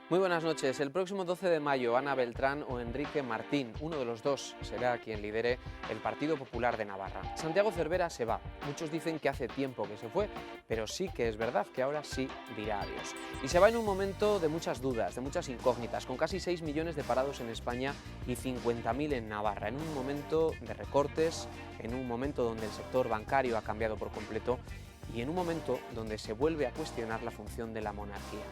Muy buenas noches. El próximo 12 de mayo, Ana Beltrán o Enrique Martín, uno de los dos, será quien lidere el Partido Popular de Navarra. Santiago Cervera se va. Muchos dicen que hace tiempo que se fue, pero sí que es verdad que ahora sí dirá adiós. Y se va en un momento de muchas dudas, de muchas incógnitas, con casi 6 millones de parados en España y 50.000 en Navarra, en un momento de recortes, en un momento donde el sector bancario ha cambiado por completo y en un momento donde se vuelve a cuestionar la función de la monarquía.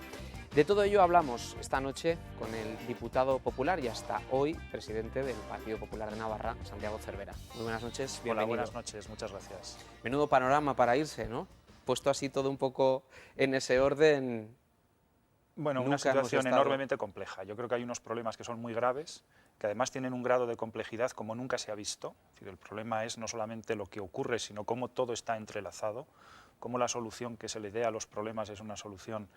De todo ello hablamos esta noche con el diputado popular y hasta hoy presidente del Partido Popular de Navarra, Santiago Cervera. Muy buenas noches, bienvenido. Hola, buenas noches, muchas gracias. Menudo panorama para irse, ¿no? Puesto así todo un poco en ese orden, Bueno, una nunca hemos situación estado... enormemente compleja. Yo creo que hay unos problemas que son muy graves, que además tienen un grado de complejidad como nunca se ha visto. Es decir, el problema es no solamente lo que ocurre, sino cómo todo está entrelazado, cómo la solución que se le dé a los problemas es una solución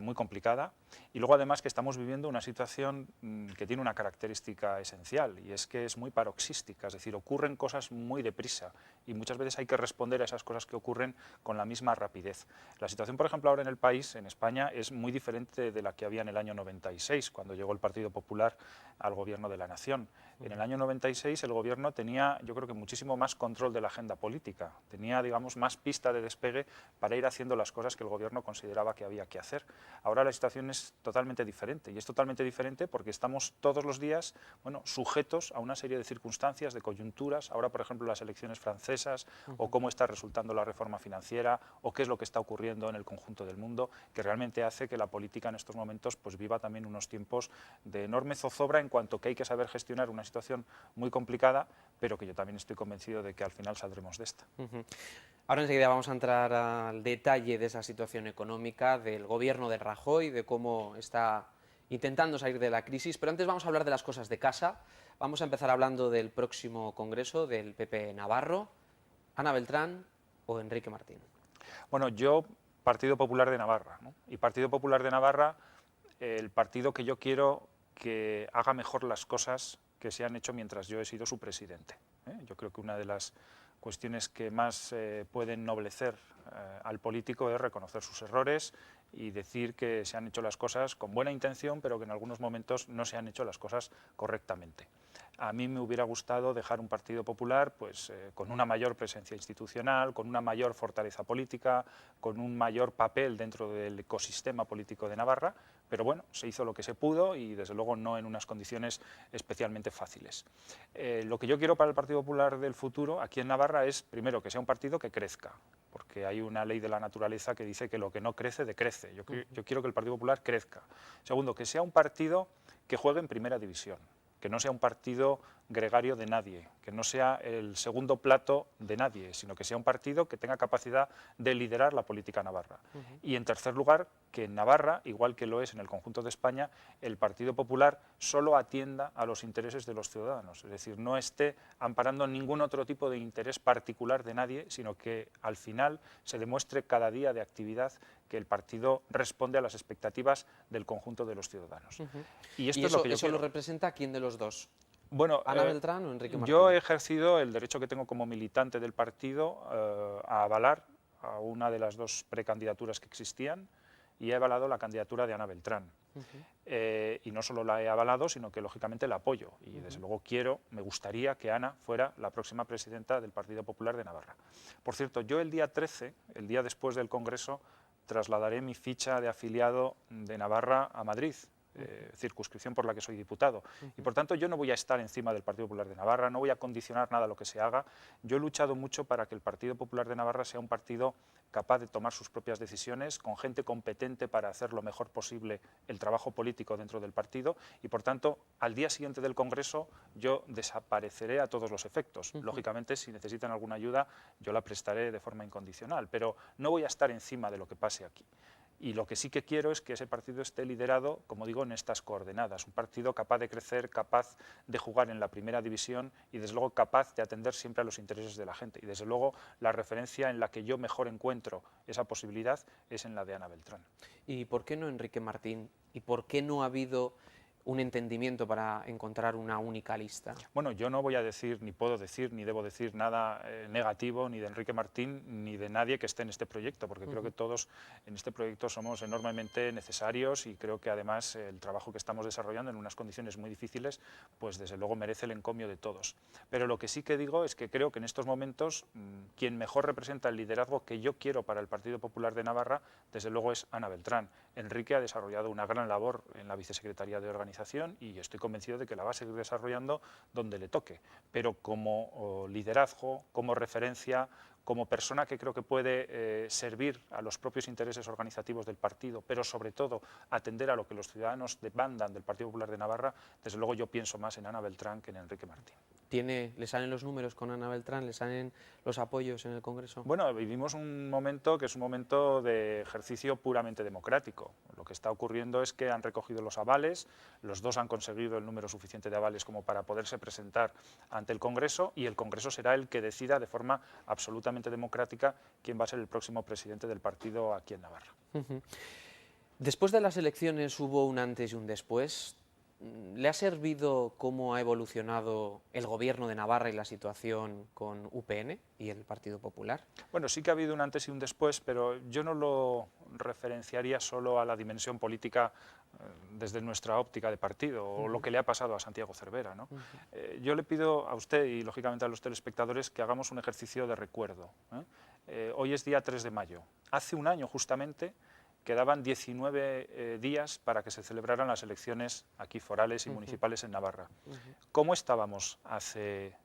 muy complicada. Y luego además que estamos viviendo una situación que tiene una característica esencial, y es que es muy paroxística, es decir, ocurren cosas muy deprisa y muchas veces hay que responder a esas cosas que ocurren con la misma rapidez. La situación, por ejemplo, ahora en el país, en España, es muy diferente de la que había en el año 96, cuando llegó el Partido Popular al gobierno de la nación. En el año 96 el gobierno tenía, yo creo que muchísimo más control de la agenda política, tenía, digamos, más pista de despegue para ir haciendo las cosas que el gobierno consideraba que había que hacer. Ahora la situación es totalmente diferente, y es totalmente diferente porque estamos todos los días, bueno, sujetos a una serie de circunstancias, de coyunturas, ahora por ejemplo las elecciones francesas, o cómo está resultando la reforma financiera, o qué es lo que está ocurriendo en el conjunto del mundo, que realmente hace que la política en estos momentos pues viva también unos tiempos de enorme zozobra, en cuanto que hay que saber gestionar una situación muy complicada, pero que yo también estoy convencido de que al final saldremos de esta. Ahora enseguida vamos a entrar al detalle de esa situación económica, del gobierno de Rajoy, de cómo está intentando salir de la crisis, pero antes vamos a hablar de las cosas de casa. Vamos a empezar hablando del próximo congreso del PP Navarro. Ana Beltrán o Enrique Martín. Bueno, yo, Partido Popular de Navarra, ¿no? Y Partido Popular de Navarra, el partido que yo quiero que haga mejor las cosas que se han hecho mientras yo he sido su presidente, ¿eh? Yo creo que una de las cuestiones que más pueden ennoblecer al político es reconocer sus errores y decir que se han hecho las cosas con buena intención, pero que en algunos momentos no se han hecho las cosas correctamente. A mí me hubiera gustado dejar un Partido Popular pues, con una mayor presencia institucional, con una mayor fortaleza política, con un mayor papel dentro del ecosistema político de Navarra, pero bueno, se hizo lo que se pudo y desde luego no en unas condiciones especialmente fáciles. Lo que yo quiero para el Partido Popular del futuro aquí en Navarra es, primero, que sea un partido que crezca, porque hay una ley de la naturaleza que dice que lo que no crece, decrece. Yo quiero que el Partido Popular crezca. Segundo, que sea un partido que juegue en primera división, que no sea un partido gregario de nadie, que no sea el segundo plato de nadie, sino que sea un partido que tenga capacidad de liderar la política navarra. Y en tercer lugar, que en Navarra, igual que lo es en el conjunto de España, el Partido Popular solo atienda a los intereses de los ciudadanos, es decir, no esté amparando ningún otro tipo de interés particular de nadie, sino que al final se demuestre cada día de actividad que el partido responde a las expectativas del conjunto de los ciudadanos. Y esto ¿Y es lo que yo eso lo quiero. representa a quién de los dos? Bueno, ¿Ana Beltrán o Enrique yo Martín? he ejercido el derecho que tengo como militante del partido a avalar a una de las dos precandidaturas que existían, y he avalado la candidatura de Ana Beltrán. Y no solo la he avalado, sino que lógicamente la apoyo. Y desde luego me gustaría que Ana fuera la próxima presidenta del Partido Popular de Navarra. Por cierto, yo el día 13, el día después del Congreso, trasladaré mi ficha de afiliado de Navarra a Madrid, circunscripción por la que soy diputado. Y por tanto yo no voy a estar encima del Partido Popular de Navarra, no voy a condicionar nada a lo que se haga. Yo he luchado mucho para que el Partido Popular de Navarra sea un partido capaz de tomar sus propias decisiones, con gente competente para hacer lo mejor posible el trabajo político dentro del partido, y por tanto al día siguiente del Congreso yo desapareceré a todos los efectos. Lógicamente, si necesitan alguna ayuda yo la prestaré de forma incondicional, pero no voy a estar encima de lo que pase aquí. Y lo que sí que quiero es que ese partido esté liderado, como digo, en estas coordenadas. Un partido capaz de crecer, capaz de jugar en la primera división y, desde luego, capaz de atender siempre a los intereses de la gente. Y, desde luego, la referencia en la que yo mejor encuentro esa posibilidad es en la de Ana Beltrán. ¿Y por qué no Enrique Martín? ¿Y por qué no ha habido un entendimiento para encontrar una única lista? Bueno, yo no voy a decir, ni puedo decir, ni debo decir nada negativo ni de Enrique Martín ni de nadie que esté en este proyecto, porque creo que todos en este proyecto somos enormemente necesarios y creo que además el trabajo que estamos desarrollando en unas condiciones muy difíciles, pues desde luego merece el encomio de todos. Pero lo que sí que digo es que creo que en estos momentos quien mejor representa el liderazgo que yo quiero para el Partido Popular de Navarra, desde luego es Ana Beltrán. Enrique ha desarrollado una gran labor en la Vicesecretaría de Organización y estoy convencido de que la va a seguir desarrollando donde le toque, pero como liderazgo, como referencia, como persona que creo que puede servir a los propios intereses organizativos del partido, pero sobre todo atender a lo que los ciudadanos demandan del Partido Popular de Navarra, desde luego yo pienso más en Ana Beltrán que en Enrique Martín. ¿Le salen los números con Ana Beltrán? ¿Le salen los apoyos en el Congreso? Bueno, vivimos un momento que es un momento de ejercicio puramente democrático. Lo que está ocurriendo es que han recogido los avales, los dos han conseguido el número suficiente de avales como para poderse presentar ante el Congreso y el Congreso será el que decida de forma absolutamente democrática quién va a ser el próximo presidente del partido aquí en Navarra. Después de las elecciones hubo un antes y un después. ¿Le ha servido cómo ha evolucionado el gobierno de Navarra y la situación con UPN y el Partido Popular? Bueno, sí que ha habido un antes y un después, pero yo no lo referenciaría solo a la dimensión política desde nuestra óptica de partido o lo que le ha pasado a Santiago Cervera, ¿no? Yo le pido a usted y lógicamente a los telespectadores que hagamos un ejercicio de recuerdo. Hoy es día 3 de mayo. Hace un año justamente quedaban 19 días para que se celebraran las elecciones aquí forales y municipales en Navarra. ¿Cómo estábamos hace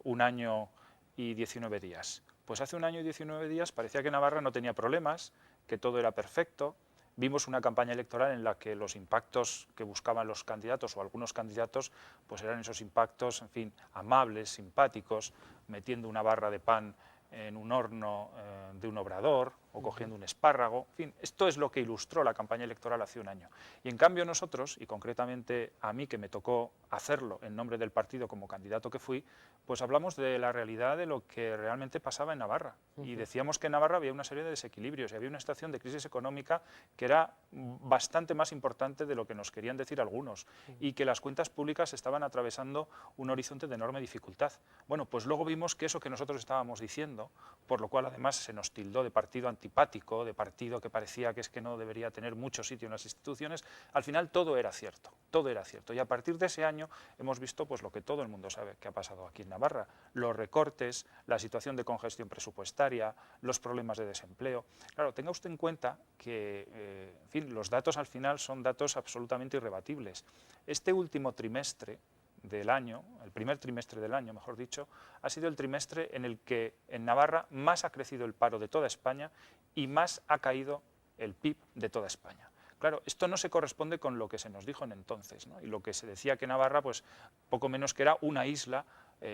un año y 19 días? Pues hace un año y 19 días parecía que Navarra no tenía problemas, que todo era perfecto. Vimos una campaña electoral en la que los impactos que buscaban los candidatos o algunos candidatos pues eran esos impactos, en fin, amables, simpáticos, metiendo una barra de pan en un horno de un obrador o cogiendo un espárrago. En fin, esto es lo que ilustró la campaña electoral hace un año. Y en cambio nosotros, y concretamente a mí que me tocó hacerlo en nombre del partido como candidato que fui, pues hablamos de la realidad de lo que realmente pasaba en Navarra. Y decíamos que en Navarra había una serie de desequilibrios y había una situación de crisis económica que era bastante más importante de lo que nos querían decir algunos y que las cuentas públicas estaban atravesando un horizonte de enorme dificultad. Bueno, pues luego vimos que eso que nosotros estábamos diciendo, por lo cual además se nos tildó de partido antipático, de partido que parecía que es que no debería tener mucho sitio en las instituciones, al final todo era cierto, todo era cierto. Y a partir de ese año hemos visto pues lo que todo el mundo sabe que ha pasado aquí en Navarra, los recortes, la situación de congestión presupuestaria, los problemas de desempleo. Claro, tenga usted en cuenta que en fin, los datos al final son datos absolutamente irrebatibles. Este último trimestre del año, el primer trimestre del año, mejor dicho, ha sido el trimestre en el que en Navarra más ha crecido el paro de toda España y más ha caído el PIB de toda España. Claro, esto no se corresponde con lo que se nos dijo en entonces, ¿no? Y lo que se decía que Navarra, pues poco menos que era una isla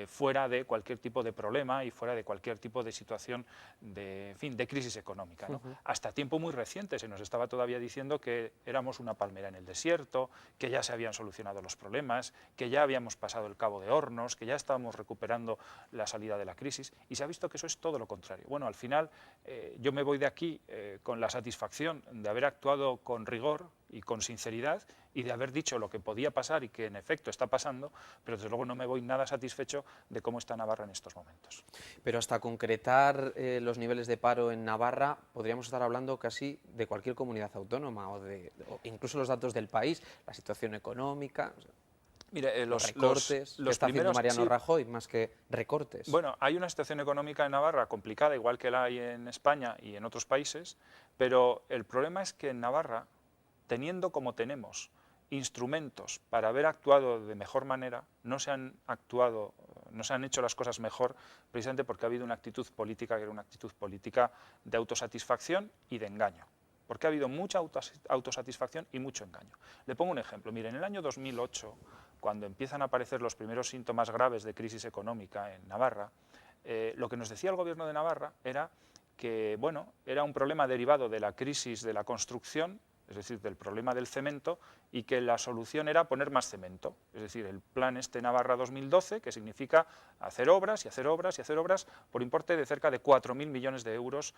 fuera de cualquier tipo de problema y fuera de cualquier tipo de situación de, en fin, de crisis económica, ¿no? Hasta tiempo muy reciente se nos estaba todavía diciendo que éramos una palmera en el desierto, que ya se habían solucionado los problemas, que ya habíamos pasado el Cabo de Hornos, que ya estábamos recuperando la salida de la crisis, y se ha visto que eso es todo lo contrario. Bueno, al final yo me voy de aquí con la satisfacción de haber actuado con rigor y con sinceridad y de haber dicho lo que podía pasar y que en efecto está pasando, pero desde luego no me voy nada satisfecho de cómo está Navarra en estos momentos. Pero hasta concretar los niveles de paro en Navarra podríamos estar hablando casi de cualquier comunidad autónoma o incluso los datos del país, la situación económica. Mire, los recortes que está haciendo Mariano Rajoy, más que recortes. Bueno, hay una situación económica en Navarra complicada, igual que la hay en España y en otros países, pero el problema es que en Navarra, teniendo como tenemos instrumentos para haber actuado de mejor manera, no se han hecho las cosas mejor precisamente porque ha habido una actitud política que era una actitud política de autosatisfacción y de engaño. Porque ha habido mucha autosatisfacción y mucho engaño. Le pongo un ejemplo. Mire, en el año 2008, cuando empiezan a aparecer los primeros síntomas graves de crisis económica en Navarra, lo que nos decía el gobierno de Navarra era que, bueno, era un problema derivado de la crisis de la construcción, es decir, del problema del cemento, y que la solución era poner más cemento. Es decir, el plan Navarra 2012, que significa hacer obras y hacer obras y hacer obras por importe de cerca de 4.000 millones de euros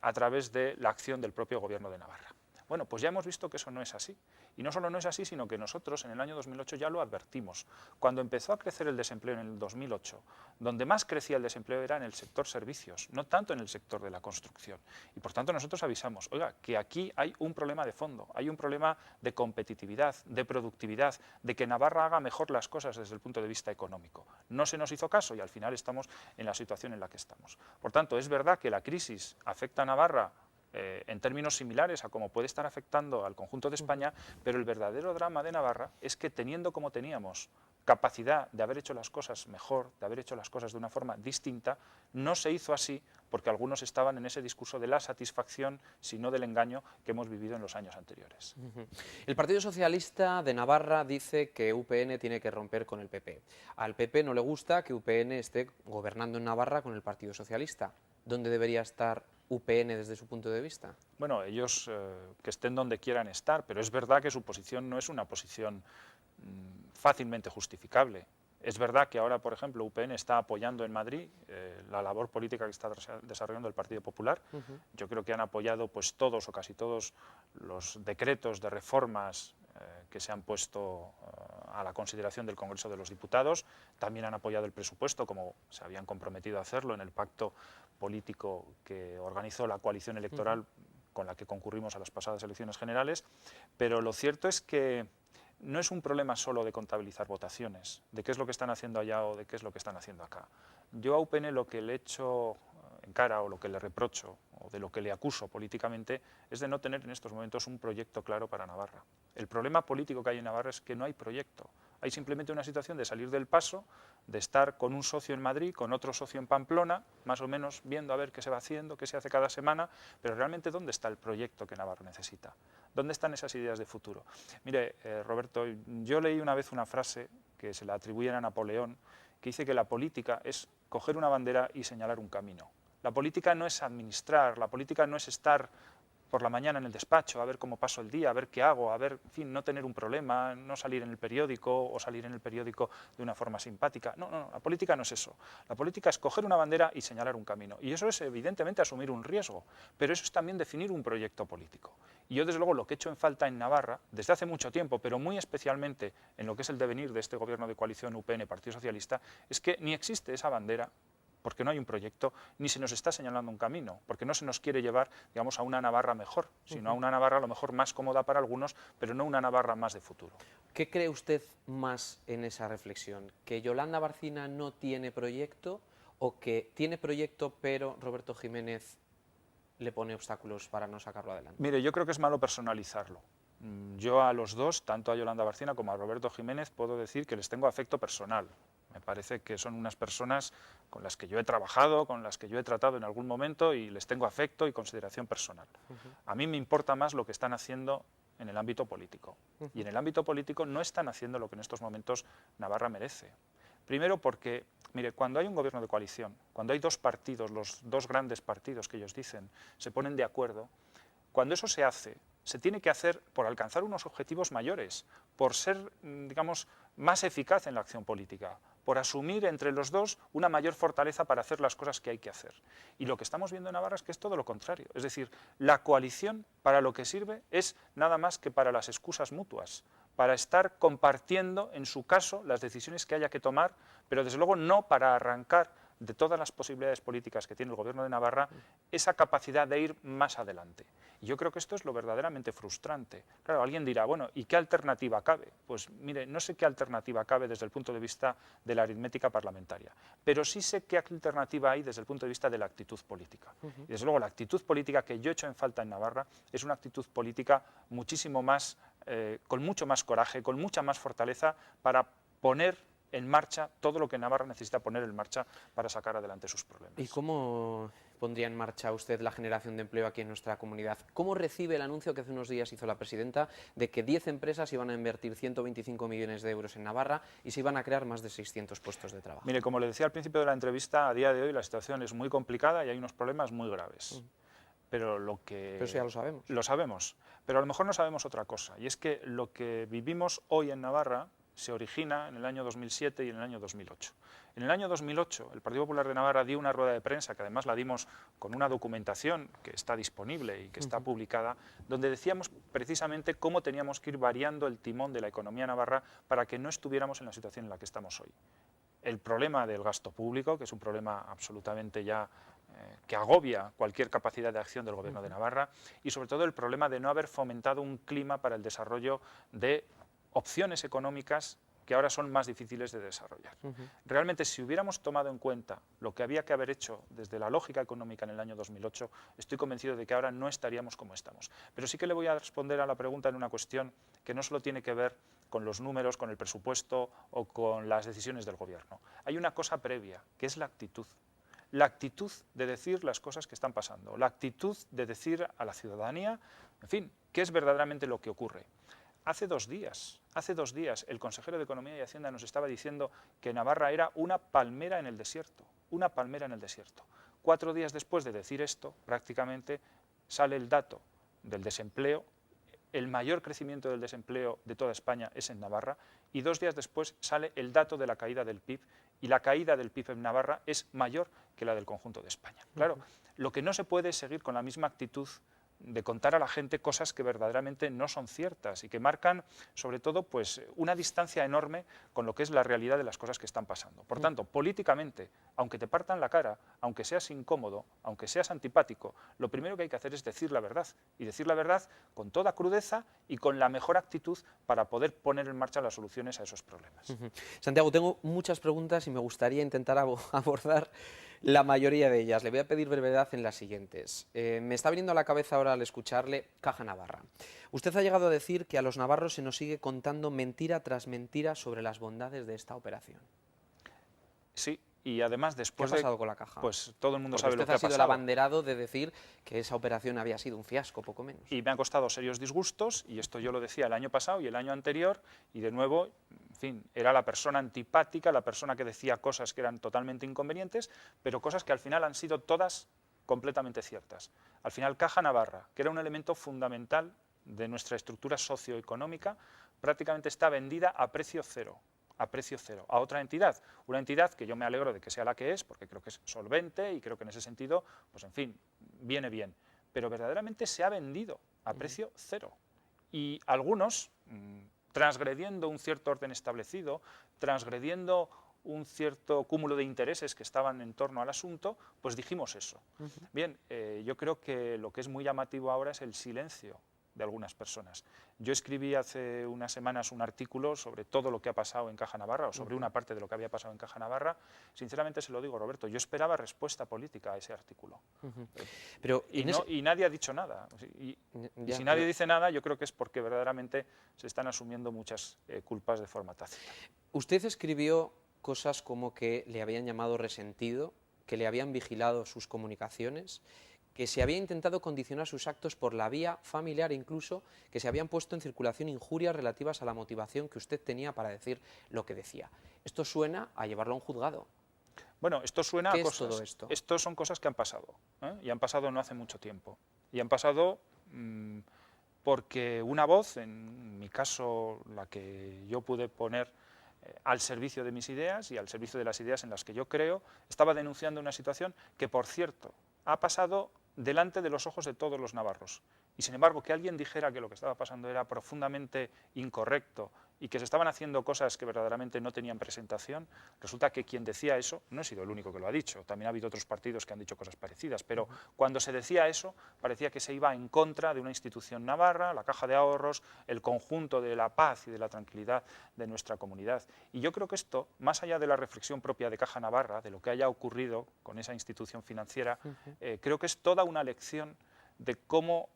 a través de la acción del propio gobierno de Navarra. Bueno, pues ya hemos visto que eso no es así. Y no solo no es así, sino que nosotros en el año 2008 ya lo advertimos. Cuando empezó a crecer el desempleo en el 2008, donde más crecía el desempleo era en el sector servicios, no tanto en el sector de la construcción. Y por tanto nosotros avisamos, oiga, que aquí hay un problema de fondo, hay un problema de competitividad, de productividad, de que Navarra haga mejor las cosas desde el punto de vista económico. No se nos hizo caso y al final estamos en la situación en la que estamos. Por tanto, es verdad que la crisis afecta a Navarra en términos similares a cómo puede estar afectando al conjunto de España, pero el verdadero drama de Navarra es que teniendo como teníamos capacidad de haber hecho las cosas mejor, de haber hecho las cosas de una forma distinta, no se hizo así porque algunos estaban en ese discurso de la satisfacción, sino del engaño que hemos vivido en los años anteriores. El Partido Socialista de Navarra dice que UPN tiene que romper con el PP. Al PP no le gusta que UPN esté gobernando en Navarra con el Partido Socialista. ¿Dónde debería estar UPN desde su punto de vista? Bueno, ellos que estén donde quieran estar, pero es verdad que su posición no es una posición fácilmente justificable. Es verdad que ahora, por ejemplo, UPN está apoyando en Madrid la labor política que está desarrollando el Partido Popular. Yo creo que han apoyado pues, todos o casi todos los decretos de reformas que se han puesto a la consideración del Congreso de los Diputados. También han apoyado el presupuesto, como se habían comprometido a hacerlo en el pacto político que organizó la coalición electoral con la que concurrimos a las pasadas elecciones generales. Pero lo cierto es que no es un problema solo de contabilizar votaciones, de qué es lo que están haciendo allá o de qué es lo que están haciendo acá. Yo a UPN lo que le echo en cara o lo que le reprocho o de lo que le acuso políticamente es de no tener en estos momentos un proyecto claro para Navarra. El problema político que hay en Navarra es que no hay proyecto. Hay simplemente una situación de salir del paso, de estar con un socio en Madrid, con otro socio en Pamplona, más o menos viendo a ver qué se va haciendo, qué se hace cada semana, pero realmente ¿dónde está el proyecto que Navarra necesita? ¿Dónde están esas ideas de futuro? Mire, Roberto, yo leí una vez una frase que se la atribuyen a Napoleón, que dice que la política es coger una bandera y señalar un camino. La política no es administrar, la política no es estar por la mañana en el despacho, a ver cómo paso el día, a ver qué hago, a ver, en fin, no tener un problema, no salir en el periódico o salir en el periódico de una forma simpática. No, no, la política no es eso. La política es coger una bandera y señalar un camino. Y eso es evidentemente asumir un riesgo, pero eso es también definir un proyecto político. Y yo desde luego lo que he hecho en falta en Navarra, desde hace mucho tiempo, pero muy especialmente en lo que es el devenir de este gobierno de coalición UPN-Partido Socialista, es que ni existe esa bandera, porque no hay un proyecto, ni se nos está señalando un camino, porque no se nos quiere llevar, digamos, a una Navarra mejor, sino a una Navarra a lo mejor más cómoda para algunos, pero no una Navarra más de futuro. ¿Qué cree usted más en esa reflexión? ¿Que Yolanda Barcina no tiene proyecto o que tiene proyecto pero Roberto Jiménez le pone obstáculos para no sacarlo adelante? Mire, yo creo que es malo personalizarlo. Yo a los dos, tanto a Yolanda Barcina como a Roberto Jiménez, puedo decir que les tengo afecto personal. Me parece que son unas personas con las que yo he trabajado, con las que yo he tratado en algún momento y les tengo afecto y consideración personal. A mí me importa más lo que están haciendo en el ámbito político. Y en el ámbito político no están haciendo lo que en estos momentos Navarra merece. Primero porque, mire, cuando hay un gobierno de coalición, cuando hay dos partidos, los dos grandes partidos que ellos dicen, se ponen de acuerdo, cuando eso se hace, se tiene que hacer por alcanzar unos objetivos mayores, por ser, digamos, más eficaz en la acción política, por asumir entre los dos una mayor fortaleza para hacer las cosas que hay que hacer. Y lo que estamos viendo en Navarra es que es todo lo contrario. Es decir, la coalición para lo que sirve es nada más que para las excusas mutuas, para estar compartiendo, en su caso, las decisiones que haya que tomar, pero desde luego no para arrancar de todas las posibilidades políticas que tiene el Gobierno de Navarra, esa capacidad de ir más adelante. Y yo creo que esto es lo verdaderamente frustrante. Claro, alguien dirá, bueno, ¿y qué alternativa cabe? Pues mire, no sé qué alternativa cabe desde el punto de vista de la aritmética parlamentaria, pero sí sé qué alternativa hay desde el punto de vista de la actitud política. Y desde luego la actitud política que yo he hecho en falta en Navarra es una actitud política muchísimo más, con mucho más coraje, con mucha más fortaleza para poner en marcha todo lo que Navarra necesita poner en marcha para sacar adelante sus problemas. ¿Y cómo pondría en marcha usted la generación de empleo aquí en nuestra comunidad? ¿Cómo recibe el anuncio que hace unos días hizo la presidenta de que 10 empresas iban a invertir 125 millones de euros en Navarra y se iban a crear más de 600 puestos de trabajo? Mire, como le decía al principio de la entrevista, a día de hoy la situación es muy complicada y hay unos problemas muy graves. Pero Pero eso ya lo sabemos. Lo sabemos, pero a lo mejor no sabemos otra cosa, y es que lo que vivimos hoy en Navarra se origina en el año 2007 y en el año 2008. En el año 2008 el Partido Popular de Navarra dio una rueda de prensa, que además la dimos con una documentación que está disponible y que está publicada, donde decíamos precisamente cómo teníamos que ir variando el timón de la economía navarra para que no estuviéramos en la situación en la que estamos hoy. El problema del gasto público, que es un problema absolutamente ya que agobia cualquier capacidad de acción del Gobierno de Navarra, y sobre todo el problema de no haber fomentado un clima para el desarrollo de opciones económicas que ahora son más difíciles de desarrollar. Realmente, si hubiéramos tomado en cuenta lo que había que haber hecho desde la lógica económica en el año 2008, estoy convencido de que ahora no estaríamos como estamos. Pero sí que le voy a responder a la pregunta en una cuestión que no solo tiene que ver con los números, con el presupuesto o con las decisiones del Gobierno. Hay una cosa previa, que es la actitud. La actitud de decir las cosas que están pasando, la actitud de decir a la ciudadanía, en fin, qué es verdaderamente lo que ocurre. Hace dos días, el consejero de Economía y Hacienda nos estaba diciendo que Navarra era una palmera en el desierto, una palmera en el desierto. 4 días después de decir esto, prácticamente sale el dato del desempleo, el mayor crecimiento del desempleo de toda España es en Navarra, y 2 días después sale el dato de la caída del PIB, y la caída del PIB en Navarra es mayor que la del conjunto de España. Claro, lo que no se puede es seguir con la misma actitud de contar a la gente cosas que verdaderamente no son ciertas y que marcan, sobre todo, pues, una distancia enorme con lo que es la realidad de las cosas que están pasando. Por tanto, políticamente, aunque te partan la cara, aunque seas incómodo, aunque seas antipático, lo primero que hay que hacer es decir la verdad, y decir la verdad con toda crudeza y con la mejor actitud para poder poner en marcha las soluciones a esos problemas. Santiago, tengo muchas preguntas y me gustaría intentar abordar la mayoría de ellas. Le voy a pedir brevedad en las siguientes. Me está viniendo a la cabeza ahora al escucharle Caja Navarra. Usted ha llegado a decir que a los navarros se nos sigue contando mentira tras mentira sobre las bondades de esta operación. Sí, y además después ¿Qué ha pasado con la Caja? Pues todo el mundo Porque sabe lo que ha usted ha sido el pasado. abanderado de decir que esa operación había sido un fiasco, poco menos. Y me han costado serios disgustos, y esto yo lo decía el año pasado y el año anterior, y de nuevo, en fin, era la persona antipática, la persona que decía cosas que eran totalmente inconvenientes, pero cosas que al final han sido todas completamente ciertas. Al final, Caja Navarra, que era un elemento fundamental de nuestra estructura socioeconómica, prácticamente está vendida a precio cero. A otra entidad, una entidad que yo me alegro de que sea la que es, porque creo que es solvente y creo que en ese sentido, pues en fin, viene bien, pero verdaderamente se ha vendido a precio cero. Y algunos, transgrediendo un cierto orden establecido, transgrediendo un cierto cúmulo de intereses que estaban en torno al asunto, pues dijimos eso. Bien, yo creo que lo que es muy llamativo ahora es el silencio de algunas personas. Yo escribí hace unas semanas un artículo sobre todo lo que ha pasado en Caja Navarra, o sobre una parte de lo que había pasado en Caja Navarra. Sinceramente se lo digo, Roberto, yo esperaba respuesta política a ese artículo. Pero y nadie ha dicho nada. Y si nadie dice nada, yo creo que es porque verdaderamente se están asumiendo muchas culpas de forma tácita. Usted escribió cosas como que le habían llamado resentido, que le habían vigilado sus comunicaciones, que se había intentado condicionar sus actos por la vía familiar, incluso que se habían puesto en circulación injurias relativas a la motivación que usted tenía para decir lo que decía. Esto suena a llevarlo a un juzgado. Bueno, esto suena a cosas. ¿Qué es todo esto? Esto son cosas que han pasado, y han pasado no hace mucho tiempo. Y han pasado porque una voz, en mi caso la que yo pude poner al servicio de mis ideas y al servicio de las ideas en las que yo creo, estaba denunciando una situación que, por cierto, ha pasado delante de los ojos de todos los navarros. Y sin embargo, que alguien dijera que lo que estaba pasando era profundamente incorrecto y que se estaban haciendo cosas que verdaderamente no tenían presentación, resulta que quien decía eso, no he sido el único que lo ha dicho, también ha habido otros partidos que han dicho cosas parecidas, pero cuando se decía eso, parecía que se iba en contra de una institución navarra, la Caja de Ahorros, el conjunto de la paz y de la tranquilidad de nuestra comunidad. Y yo creo que esto, más allá de la reflexión propia de Caja Navarra, de lo que haya ocurrido con esa institución financiera, creo que es toda una lección de cómo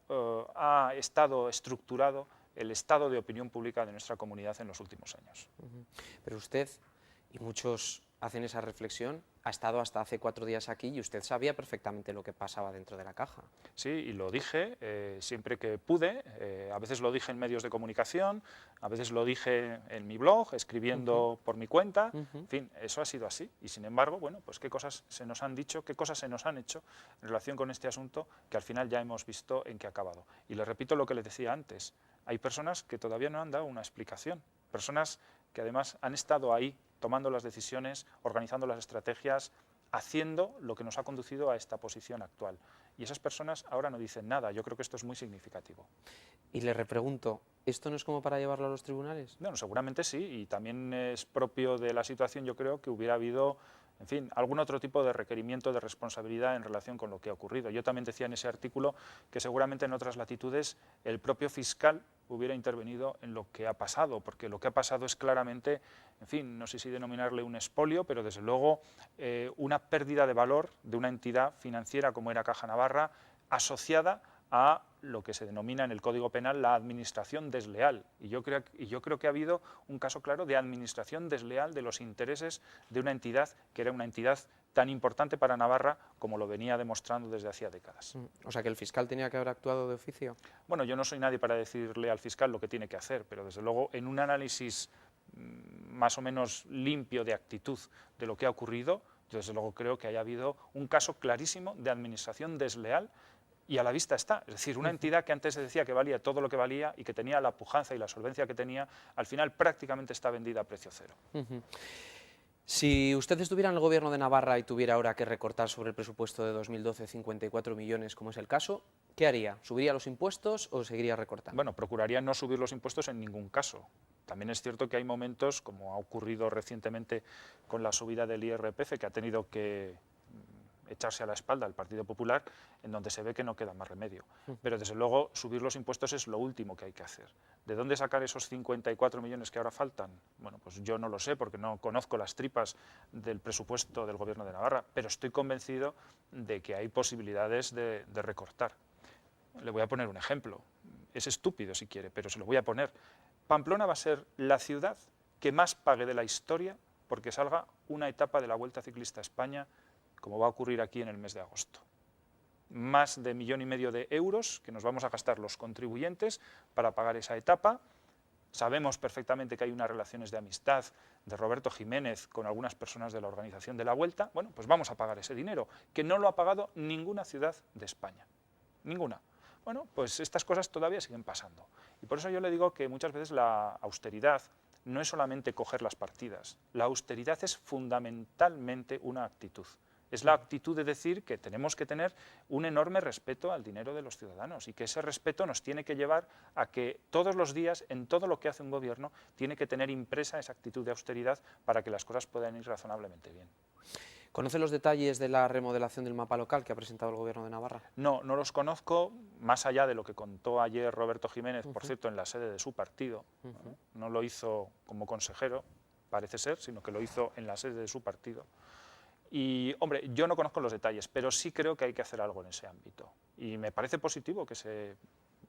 ha estado estructurado el estado de opinión pública de nuestra comunidad en los últimos años. Pero usted, y muchos hacen esa reflexión, ha estado hasta hace 4 días aquí y usted sabía perfectamente lo que pasaba dentro de la Caja. Sí, y lo dije siempre que pude, a veces lo dije en medios de comunicación, a veces lo dije en mi blog, escribiendo por mi cuenta, en fin, eso ha sido así. Y sin embargo, bueno, pues qué cosas se nos han dicho, qué cosas se nos han hecho en relación con este asunto que al final ya hemos visto en qué ha acabado. Y le repito lo que le decía antes, hay personas que todavía no han dado una explicación, personas que además han estado ahí tomando las decisiones, organizando las estrategias, haciendo lo que nos ha conducido a esta posición actual. Y esas personas ahora no dicen nada. Yo creo que esto es muy significativo. Y le repregunto, ¿esto no es como para llevarlo a los tribunales? Bueno, seguramente sí, y también es propio de la situación, yo creo, que hubiera habido, en fin, algún otro tipo de requerimiento de responsabilidad en relación con lo que ha ocurrido. Yo también decía en ese artículo que seguramente en otras latitudes el propio fiscal hubiera intervenido en lo que ha pasado, porque lo que ha pasado es claramente, en fin, no sé si denominarle un expolio, pero desde luego una pérdida de valor de una entidad financiera como era Caja Navarra, asociada a lo que se denomina en el Código Penal la administración desleal. Y yo creo que ha habido un caso claro de administración desleal de los intereses de una entidad que era una entidad tan importante para Navarra como lo venía demostrando desde hacía décadas. O sea, que el fiscal tenía que haber actuado de oficio. Bueno, yo no soy nadie para decirle al fiscal lo que tiene que hacer, pero desde luego en un análisis más o menos limpio de actitud de lo que ha ocurrido, yo desde luego creo que haya habido un caso clarísimo de administración desleal. Y a la vista está, es decir, una entidad que antes se decía que valía todo lo que valía y que tenía la pujanza y la solvencia que tenía, al final prácticamente está vendida a precio cero. Si usted estuviera en el gobierno de Navarra y tuviera ahora que recortar sobre el presupuesto de 2012 54 millones, como es el caso, ¿qué haría? ¿Subiría los impuestos o seguiría recortando? Bueno, procuraría no subir los impuestos en ningún caso. También es cierto que hay momentos, como ha ocurrido recientemente con la subida del IRPF, que ha tenido que echarse a la espalda al Partido Popular, en donde se ve que no queda más remedio. Pero desde luego subir los impuestos es lo último que hay que hacer. ¿De dónde sacar esos 54 millones que ahora faltan? Bueno, pues yo no lo sé porque no conozco las tripas del presupuesto del Gobierno de Navarra, pero estoy convencido de que hay posibilidades de recortar. Le voy a poner un ejemplo. Es estúpido si quiere, pero se lo voy a poner. Pamplona va a ser la ciudad que más pague de la historia porque salga una etapa de la Vuelta Ciclista a España, como va a ocurrir aquí en el mes de agosto. Más de 1,5 millones de euros que nos vamos a gastar los contribuyentes para pagar esa etapa. Sabemos perfectamente que hay unas relaciones de amistad de Roberto Jiménez con algunas personas de la organización de la Vuelta. Bueno, pues vamos a pagar ese dinero, que no lo ha pagado ninguna ciudad de España. Ninguna. Bueno, pues estas cosas todavía siguen pasando. Y por eso yo le digo que muchas veces la austeridad no es solamente coger las partidas. La austeridad es fundamentalmente una actitud. Es la actitud de decir que tenemos que tener un enorme respeto al dinero de los ciudadanos y que ese respeto nos tiene que llevar a que todos los días, en todo lo que hace un gobierno, tiene que tener impresa esa actitud de austeridad para que las cosas puedan ir razonablemente bien. ¿Conoce los detalles de la remodelación del mapa local que ha presentado el Gobierno de Navarra? No, no los conozco, más allá de lo que contó ayer Roberto Jiménez, por cierto, en la sede de su partido. No lo hizo como consejero, parece ser, sino que lo hizo en la sede de su partido. Y, hombre, yo no conozco los detalles, pero sí creo que hay que hacer algo en ese ámbito. Y me parece positivo que se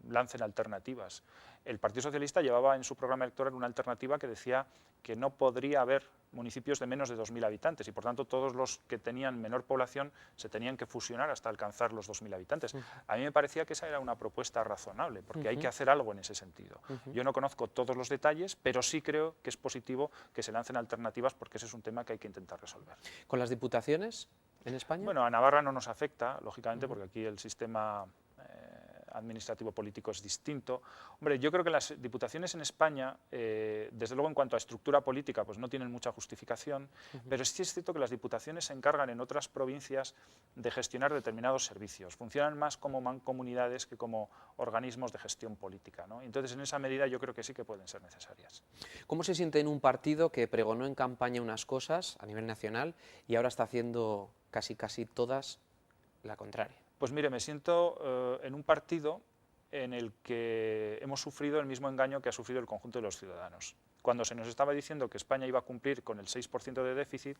lancen alternativas. El Partido Socialista llevaba en su programa electoral una alternativa que decía que no podría haber municipios de menos de 2.000 habitantes y, por tanto, todos los que tenían menor población se tenían que fusionar hasta alcanzar los 2.000 habitantes. A mí me parecía que esa era una propuesta razonable, porque hay que hacer algo en ese sentido. Yo no conozco todos los detalles, pero sí creo que es positivo que se lancen alternativas porque ese es un tema que hay que intentar resolver. ¿Con las diputaciones en España? Bueno, a Navarra no nos afecta, lógicamente, porque aquí el sistema administrativo político es distinto. Hombre, yo creo que las diputaciones en España, desde luego en cuanto a estructura política, pues no tienen mucha justificación, pero sí es cierto que las diputaciones se encargan en otras provincias de gestionar determinados servicios. Funcionan más como mancomunidades que como organismos de gestión política, ¿no? Entonces, en esa medida yo creo que sí que pueden ser necesarias. ¿Cómo se siente en un partido que pregonó en campaña unas cosas a nivel nacional y ahora está haciendo casi todas la contraria? Pues mire, me siento en un partido en el que hemos sufrido el mismo engaño que ha sufrido el conjunto de los ciudadanos. Cuando se nos estaba diciendo que España iba a cumplir con el 6% de déficit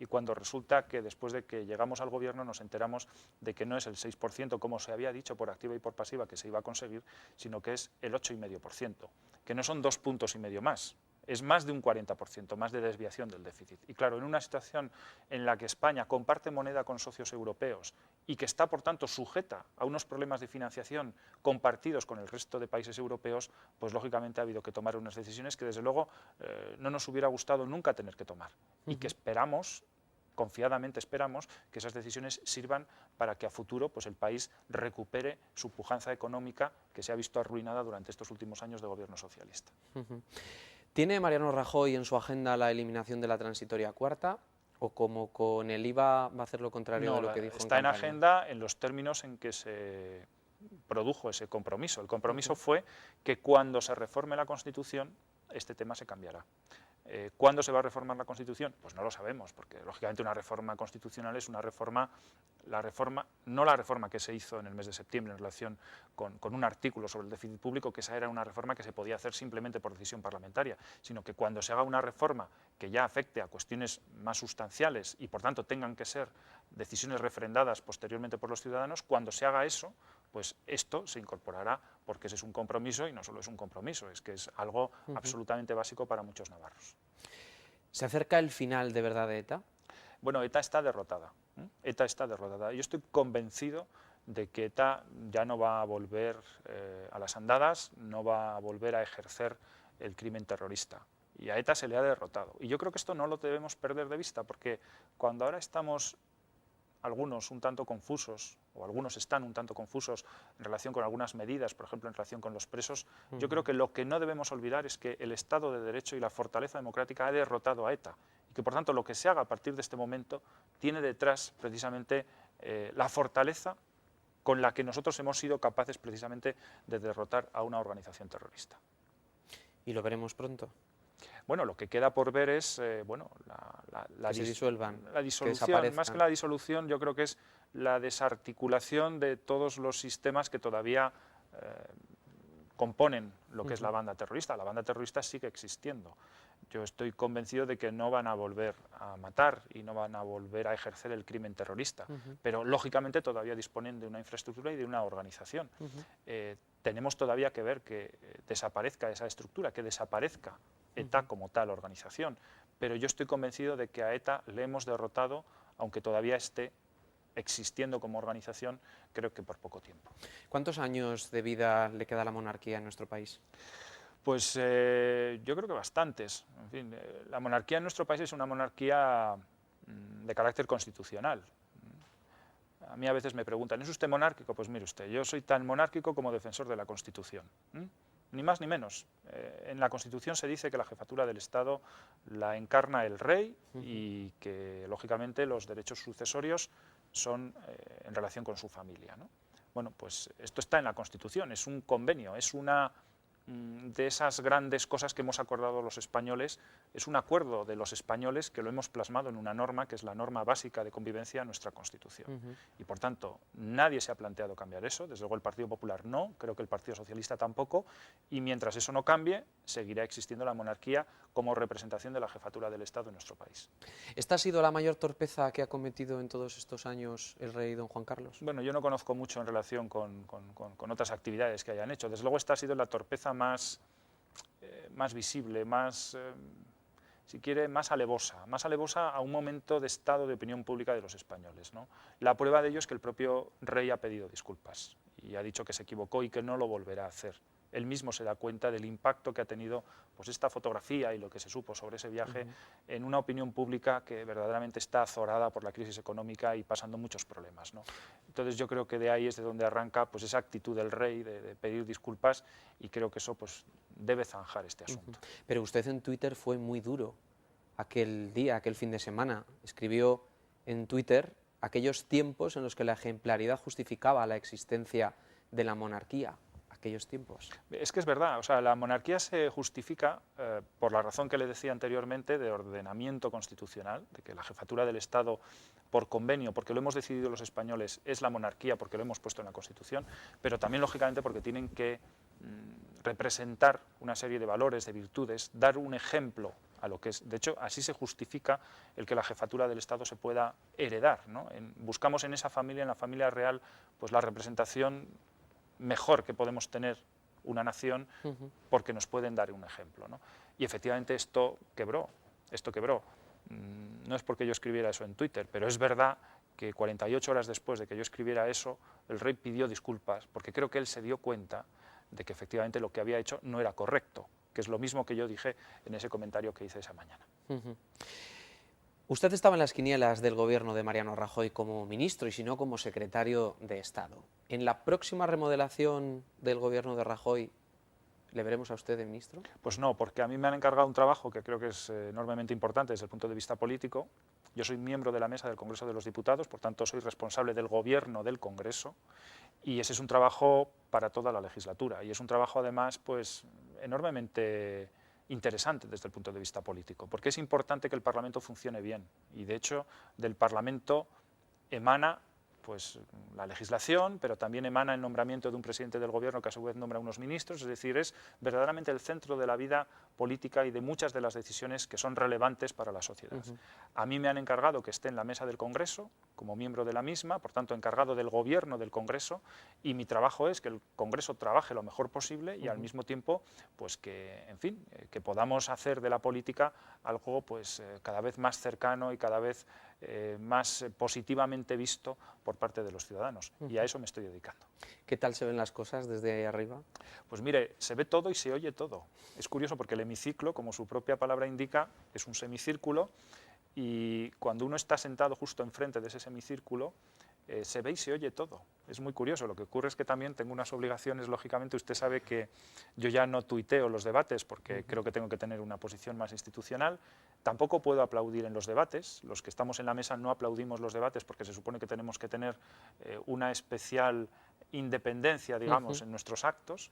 y cuando resulta que después de que llegamos al gobierno nos enteramos de que no es el 6%, como se había dicho por activa y por pasiva que se iba a conseguir, sino que es el 8,5%, que no son 2,5 puntos más. Es más de un 40%, más de desviación del déficit. Y claro, en una situación en la que España comparte moneda con socios europeos y que está, por tanto, sujeta a unos problemas de financiación compartidos con el resto de países europeos, pues lógicamente ha habido que tomar unas decisiones que, desde luego, no nos hubiera gustado nunca tener que tomar. Y que esperamos, confiadamente esperamos, que esas decisiones sirvan para que a futuro pues, el país recupere su pujanza económica que se ha visto arruinada durante estos últimos años de gobierno socialista. ¿Tiene Mariano Rajoy en su agenda la eliminación de la transitoria cuarta? ¿O como con el IVA va a hacer lo contrario de lo que dijo está en campaña? agenda en los términos en que se produjo ese compromiso. El compromiso fue que cuando se reforme la Constitución, este tema se cambiará. ¿Cuándo se va a reformar la Constitución? Pues no lo sabemos, porque lógicamente una reforma constitucional es una reforma, no la reforma que se hizo en el mes de septiembre en relación con un artículo sobre el déficit público, que esa era una reforma que se podía hacer simplemente por decisión parlamentaria, sino que cuando se haga una reforma que ya afecte a cuestiones más sustanciales y por tanto tengan que ser decisiones referendadas posteriormente por los ciudadanos, cuando se haga eso, pues esto se incorporará, porque ese es un compromiso y no solo es un compromiso, es que es algo absolutamente básico para muchos navarros. ¿Se acerca el final de verdad de ETA? Bueno, ETA está derrotada. ETA está derrotada. Yo estoy convencido de que ETA ya no va a volver a las andadas, no va a volver a ejercer el crimen terrorista. Y a ETA se le ha derrotado. Y yo creo que esto no lo debemos perder de vista, porque cuando ahora estamos algunos un tanto confusos, o algunos están un tanto confusos en relación con algunas medidas, por ejemplo en relación con los presos, yo creo que lo que no debemos olvidar es que el Estado de Derecho y la fortaleza democrática ha derrotado a ETA, y que por tanto lo que se haga a partir de este momento tiene detrás precisamente la fortaleza con la que nosotros hemos sido capaces precisamente de derrotar a una organización terrorista. ¿Y lo veremos pronto? Bueno, lo que queda por ver es que se disuelvan, la disolución. que desaparezcan. Más que la disolución, yo creo que es la desarticulación de todos los sistemas que todavía componen lo que es la banda terrorista. La banda terrorista sigue existiendo. Yo estoy convencido de que no van a volver a matar y no van a volver a ejercer el crimen terrorista, pero lógicamente todavía disponen de una infraestructura y de una organización. Tenemos todavía que ver que desaparezca esa estructura, que desaparezca ETA como tal organización, pero yo estoy convencido de que a ETA le hemos derrotado, aunque todavía esté existiendo como organización, creo que por poco tiempo. ¿Cuántos años de vida le queda a la monarquía en nuestro país? Pues yo creo que bastantes. En fin, la monarquía en nuestro país es una monarquía de carácter constitucional. A mí a veces me preguntan, ¿es usted monárquico? Pues mire usted, yo soy tan monárquico como defensor de la Constitución. Ni más ni menos. En la Constitución se dice que la jefatura del Estado la encarna el rey y que, lógicamente, los derechos sucesorios son en relación con su familia, ¿no? Bueno, pues esto está en la Constitución, es un convenio, es una de esas grandes cosas que hemos acordado los españoles, es un acuerdo de los españoles que lo hemos plasmado en una norma que es la norma básica de convivencia en nuestra Constitución. Y por tanto, nadie se ha planteado cambiar eso, desde luego el Partido Popular no, creo que el Partido Socialista tampoco, y mientras eso no cambie, seguirá existiendo la monarquía como representación de la jefatura del Estado en nuestro país. ¿Esta ha sido la mayor torpeza que ha cometido en todos estos años el rey don Juan Carlos? Bueno, yo no conozco mucho en relación con otras actividades que hayan hecho. Desde luego esta ha sido la torpeza más visible, más, si quiere, más alevosa a un momento de estado de opinión pública de los españoles, ¿no? La prueba de ello es que el propio rey ha pedido disculpas y ha dicho que se equivocó y que no lo volverá a hacer. Él mismo se da cuenta del impacto que ha tenido pues, esta fotografía y lo que se supo sobre ese viaje en una opinión pública que verdaderamente está azorada por la crisis económica y pasando muchos problemas, ¿no? Entonces yo creo que de ahí es de donde arranca pues, esa actitud del rey de pedir disculpas y creo que eso pues, debe zanjar este asunto. Pero usted en Twitter fue muy duro aquel día, aquel fin de semana. Escribió en Twitter aquellos tiempos en los que la ejemplaridad justificaba la existencia de la monarquía. Aquellos tiempos. Es que es verdad, o sea, la monarquía se justifica por la razón que le decía anteriormente de ordenamiento constitucional, de que la jefatura del Estado por convenio, porque lo hemos decidido los españoles, es la monarquía porque lo hemos puesto en la Constitución, pero también lógicamente porque tienen que representar una serie de valores, de virtudes, dar un ejemplo a lo que es. De hecho, así se justifica el que la jefatura del Estado se pueda heredar, ¿no? Buscamos en esa familia, en la familia real, pues la representación mejor que podemos tener una nación porque nos pueden dar un ejemplo, ¿no? Y efectivamente esto quebró. No es porque yo escribiera eso en Twitter, pero es verdad que 48 horas después de que yo escribiera eso, el rey pidió disculpas porque creo que él se dio cuenta de que efectivamente lo que había hecho no era correcto, que es lo mismo que yo dije en ese comentario que hice esa mañana. Usted estaba en las quinielas del gobierno de Mariano Rajoy como ministro y si no como secretario de Estado. En la próxima remodelación del gobierno de Rajoy, ¿Le veremos a usted de ministro? Pues no, porque a mí me han encargado un trabajo que creo que es enormemente importante desde el punto de vista político. Yo soy miembro de la mesa del Congreso de los Diputados, por tanto soy responsable del gobierno del Congreso, y ese es un trabajo para toda la legislatura, y es un trabajo además pues enormemente interesante desde el punto de vista político, porque es importante que el Parlamento funcione bien, y de hecho del Parlamento emana pues la legislación, pero también emana el nombramiento de un presidente del gobierno que a su vez nombra unos ministros, es decir, es verdaderamente el centro de la vida política y de muchas de las decisiones que son relevantes para la sociedad. A mí me han encargado que esté en la mesa del Congreso, como miembro de la misma, por tanto encargado del gobierno del Congreso, y mi trabajo es que el Congreso trabaje lo mejor posible y al mismo tiempo, pues que, en fin, que podamos hacer de la política algo pues cada vez más cercano y cada vez más positivamente visto por parte de los ciudadanos, y a eso me estoy dedicando. ¿Qué tal se ven las cosas desde arriba? Pues mire, se ve todo y se oye todo. Es curioso porque el hemiciclo, como su propia palabra indica, es un semicírculo, y cuando uno está sentado justo enfrente de ese semicírculo, se ve y se oye todo. Es muy curioso. Lo que ocurre es que también tengo unas obligaciones, lógicamente. Usted sabe que yo ya no tuiteo los debates porque creo que tengo que tener una posición más institucional. Tampoco puedo aplaudir en los debates. Los que estamos en la mesa no aplaudimos los debates porque se supone que tenemos que tener una especial independencia, digamos, en nuestros actos.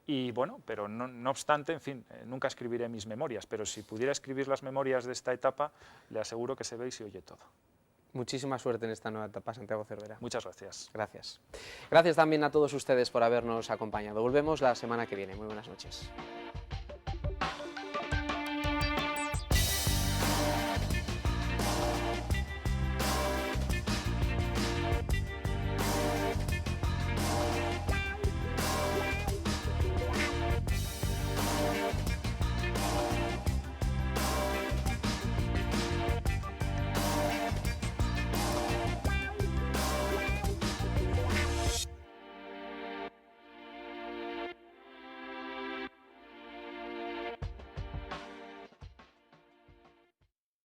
Y bueno, pero no obstante, en fin, nunca escribiré mis memorias, pero si pudiera escribir las memorias de esta etapa, le aseguro que se ve y se oye todo. Muchísima suerte en esta nueva etapa, Santiago Cervera. Muchas gracias. Gracias. Gracias también a todos ustedes por habernos acompañado. Volvemos la semana que viene. Muy buenas noches.